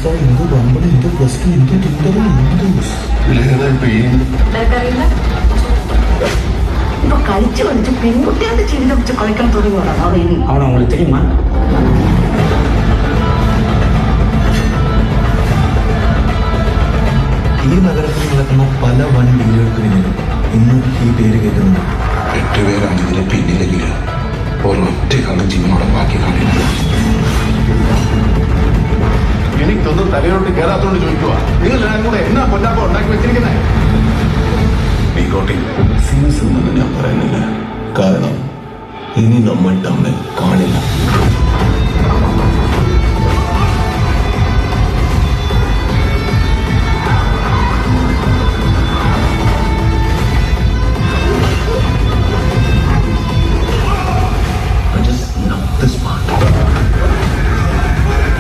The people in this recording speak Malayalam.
അവസ്ഥ, എന്ത് പമ്പ്, എന്ത് പ്ലസ് ടു, എന്ത് ടിൻഡർ, ഇപ്പൊ കളിച്ചു കളിച്ച് പെൺകുട്ടികളുടെ ജീവിതം വെച്ച് കളിക്കാൻ തുടങ്ങിയോടാ ഇനി. അവൻ അവங்களுக்கு தெரியுமா? ഈ നഗരത്തിൽ നടക്കുന്ന പല വൻ ഡീലുകൾക്ക് പിന്നിലും ഇന്ന് ഈ പേര് കേൾക്കുന്നുണ്ട്. 8 പേരാണ് ഇതിന് പിന്നിലെങ്കിൽ ഒരൊറ്റ കാലം ജീവനോടെ ബാക്കി കാണില്ല. എനിക്കൊന്നും തലയിലോട്ട് കയറാത്തോണ്ട് ചോദിക്കുക, നിങ്ങൾ എല്ലാവരും കൂടെ എന്നാ പൊന്നാപ്പം ഉണ്ടാക്കി വെച്ചിരിക്കുന്നേ? സീൻസ് ഉണ്ടെന്ന് ഞാൻ പറയുന്നില്ല, കാരണം ഇനി നമ്മൾ തമ്മിൽ കാണില്ല.